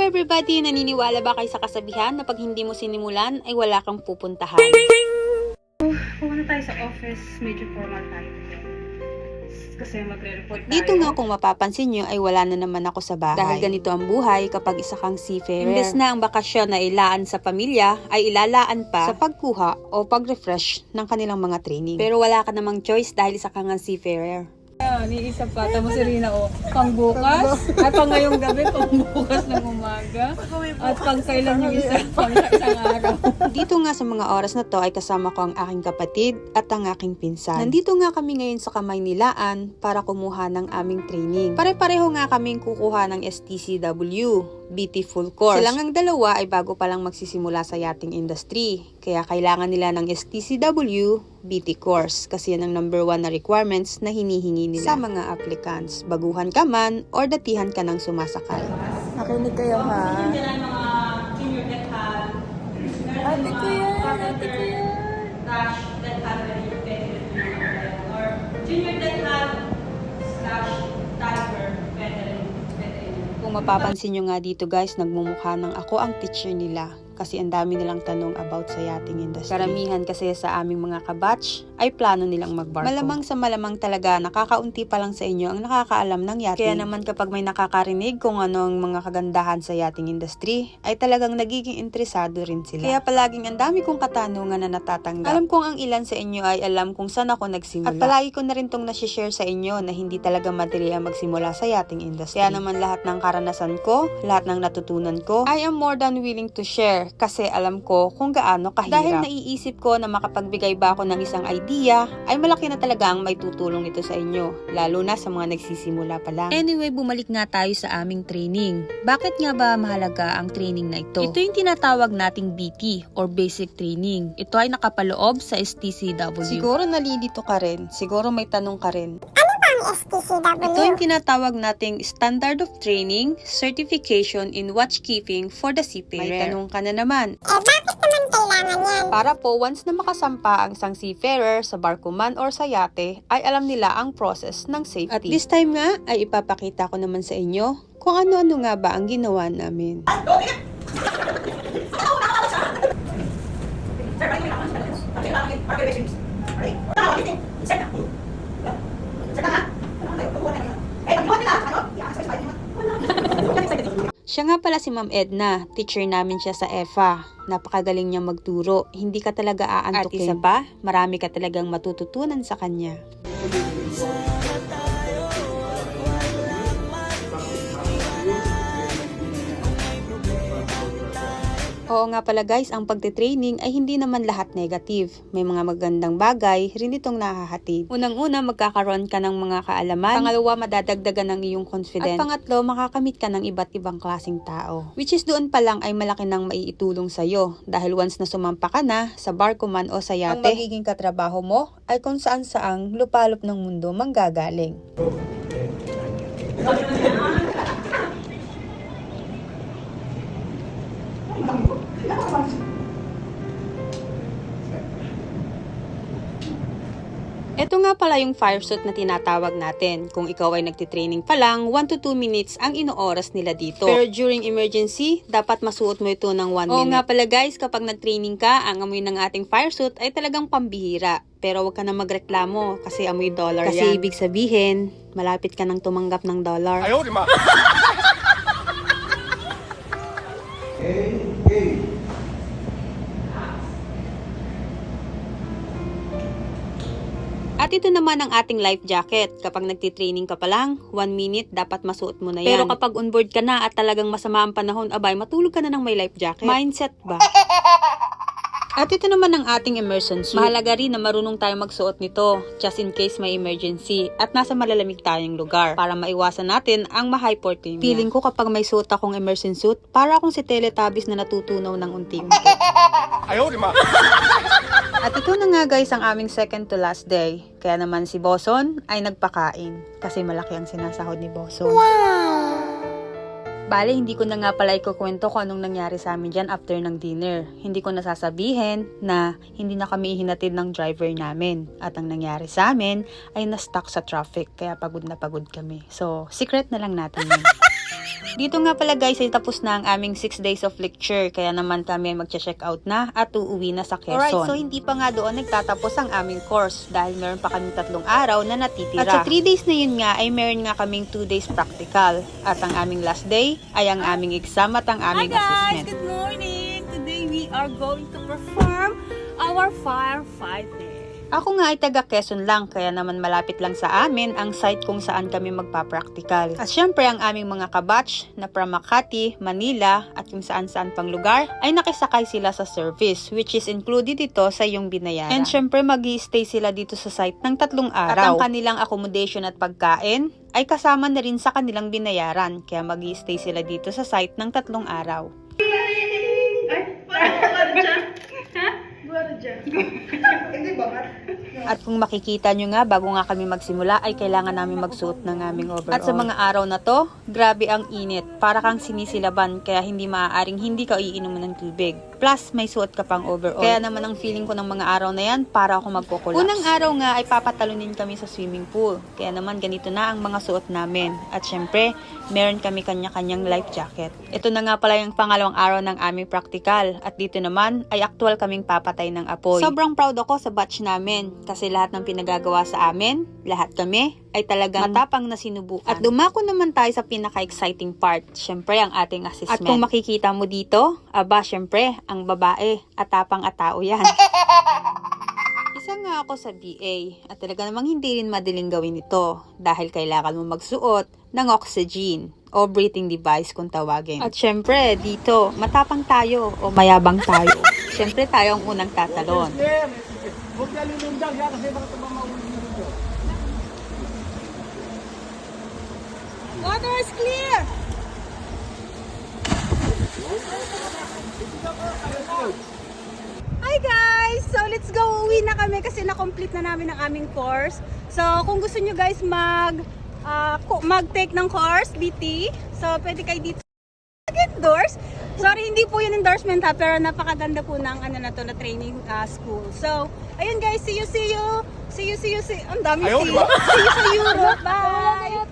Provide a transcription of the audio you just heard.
everybody! Naniniwala ba kayo sa kasabihan na pag hindi mo sinimulan ay wala kang pupuntahan? Pumunta tayo sa office, medyo formal tayo. Kasi magre-report tayo. Dito nga kung mapapansin nyo ay wala na naman ako sa bahay. Dahil ganito ang buhay kapag isa kang seafarer. Imbes na ang bakasyon na ilaan sa pamilya, ay ilalaan pa sa pagkuha o pag-refresh ng kanilang mga training. Pero wala ka namang choice dahil isa kang seafarer. Ni isa pa, tamo si Rina pang bukas, ay pang ngayong gabi, pang bukas ng umaga, at pang kailan yung isang araw. Dito nga sa mga oras na to ay kasama ko ang aking kapatid at ang aking pinsan. Nandito nga kami ngayon sa Kamaynilaan para kumuha ng aming training. Pare-pareho nga kaming kukuha ng STCW, BT Full Course. Silang ang dalawa ay bago pa lang magsisimula sa yachting industry. Kaya kailangan nila ng STCW, BT Course. Kasi yan ang number 1 na requirements na hinihingi nila sa mga applicants. Baguhan ka man or datihan ka ng sumasakay. Makinig kayo ha. Hindi ka ng mga junior detal. Ate ko yan. Dash detal or junior detal / diver veteran. Kung mapapansin nyo nga dito guys, nagmumukha ng ako ang teacher nila. Kasi ang dami nilang tanong about sa yachting industry. Karamihan kasi sa aming mga kabatch ay plano nilang magbarko. Malamang sa malamang talaga, nakakaunti pa lang sa inyo ang nakakaalam ng yachting. Kaya naman kapag may nakakarinig kung ano ang mga kagandahan sa yachting industry, ay talagang nagiging interesado rin sila. Kaya palaging ang dami kong katanungan na natatanggap. Alam kong ang ilan sa inyo ay alam kung saan ako nagsimula. At palagi ko na rin tong nasi-share sa inyo na hindi talaga madali ang magsimula sa yachting industry. Kaya naman lahat ng karanasan ko, lahat ng natutunan ko, I am more than willing to share. Kasi alam ko kung gaano kahirap. Dahil naiisip ko na makapagbigay ba ako ng isang idea, ay malaki na talaga ang may tutulong ito sa inyo. Lalo na sa mga nagsisimula pa lang. Anyway, bumalik nga tayo sa aming training. Bakit nga ba mahalaga ang training na ito? Ito yung tinatawag nating BT or Basic Training. Ito ay nakapaloob sa STCW. Siguro nalilito ka rin. Siguro may tanong ka rin. STCW. Ito yung tinatawag nating Standard of Training Certification in Watchkeeping for the Seafarer. May tanong ka na naman. Bakit naman kailangan yan? Para po once na makasampa ang isang seafarer sa barko man or sa yate, ay alam nila ang process ng safety. At this time nga, ay ipapakita ko naman sa inyo kung ano-ano nga ba ang ginawa namin. Siya nga pala si Ma'am Edna, teacher namin siya sa EFA. Napakagaling niya magturo, hindi ka talaga aantukin. At isa pa, marami ka talagang matututunan sa kanya. Oo nga pala guys, ang pagtitraining ay hindi naman lahat negative. May mga magandang bagay rin itong nahahatid. Unang-una, magkakaroon ka ng mga kaalaman. Pangalawa, madadagdagan ng iyong confidence. At pangatlo, makakamit ka ng iba't ibang klaseng tao. Which is doon pa lang ay malaki nang maiitulong sa'yo. Dahil once na sumampa ka na sa barko man o sa yate, ang magiging katrabaho mo ay kung saan-saang lupalop ng mundo manggagaling. Ito nga pala yung fire suit na tinatawag natin. Kung ikaw ay nagtitraining pa lang, 1 to 2 minutes ang inooras nila dito. Pero during emergency, dapat masuot mo ito ng 1 minute. Oo nga pala guys, kapag nagtraining ka, ang amoy ng ating fire suit ay talagang pambihira. Pero wag ka na magreklamo kasi amoy dollar yan. Kasi ibig sabihin, malapit ka nang tumanggap ng dollar. Ayaw, di ma! At ito naman ang ating life jacket. Kapag nagtitraining ka pa lang, 1 minute, dapat masuot mo na yan. Pero kapag onboard ka na at talagang masama ang panahon, abay, matulog ka na ng may life jacket. Mindset ba? At ito naman ang ating immersion suit. Mahalaga rin na marunong tayo magsuot nito, just in case may emergency, at nasa malalamig tayong lugar, para maiwasan natin ang ma-hypothermia. Feeling ko kapag may suot akong immersion suit, para akong si Teletubbies na natutunaw ng unti-unti. Ayaw, di ma! At ito na nga guys ang aming second to last day. Kaya naman si Boson ay nagpakain, kasi malaki ang sinasahod ni Boson. Bale, hindi ko na nga pala ikukwento kung anong nangyari sa amin dyan after ng dinner. Hindi ko nasasabihin na hindi na kami hinatid ng driver namin. At ang nangyari sa amin ay na-stuck sa traffic, kaya pagod na pagod kami. So, secret na lang natin yun. Dito nga pala guys ay tapos na ang aming 6 days of lecture, kaya naman kami magche-check out na at uuwi na sa Quezon. Alright, so hindi pa nga doon nagtatapos ang aming course dahil meron pa kaming 3 araw na natitira. At sa 3 days na yun nga ay meron nga kaming 2 days practical at ang aming last day ay ang aming exam at ang aming assessment. Good morning! Today we are going to perform our firefighting. Ako nga ay taga Quezon lang, kaya naman malapit lang sa amin ang site kung saan kami magpa-practical. At syempre ang aming mga kabatch na from Makati, Manila at kung saan-saan pang lugar ay nakisakay sila sa service, which is included ito sa iyong binayaran. And syempre mag-i-stay sila dito sa site ng 3 araw. At ang kanilang accommodation at pagkain ay kasama na rin sa kanilang binayaran, kaya mag-i-stay sila dito sa site ng 3 araw. At kung makikita nyo nga, bago nga kami magsimula ay kailangan namin magsuot ng aming overall. At sa mga araw na to, grabe ang init. Para kang sinisilaban, kaya hindi maaaring hindi ka iinuman ng tubig. Plus, may suot ka pang overall. Kaya naman ang feeling ko ng mga araw na yan, para ako magkukulaps. Unang araw nga ay papatalunin kami sa swimming pool. Kaya naman ganito na ang mga suot namin. At syempre, meron kami kanya-kanyang life jacket. Ito na nga pala yung pangalawang araw ng aming practical. At dito naman ay actual kaming papatay ng apoy. Sobrang proud ako sa batch namin. Kasi lahat ng pinagagawa sa amin, lahat kami, ay talagang matapang na sinubukan. At dumako naman tayo sa pinaka-exciting part. Syempre, ang ating assessment. At kung makikita mo dito, aba, syempre, ang babae at tapang at tao yan. Isa nga ako sa BA at talaga namang hindi rin madaling gawin ito dahil kailangan mo magsuot ng oxygen o breathing device kung tawagin. At syempre, dito, matapang tayo o mayabang tayo. Syempre, tayo ang unang tatalon. Huwag na lulundag yan kasi baka tumamawin nyo. Water is clear! Hi guys! So let's go, uwi na kami kasi na-complete na namin ang aming course. So kung gusto nyo guys mag-take ng course, DT, so pwede kayo dito endorse. Sorry, hindi po yun endorsement ha, pero napakaganda po ng ano na to na training school. So, ayun guys, see you. Ang dami see you sa Europe. Bye!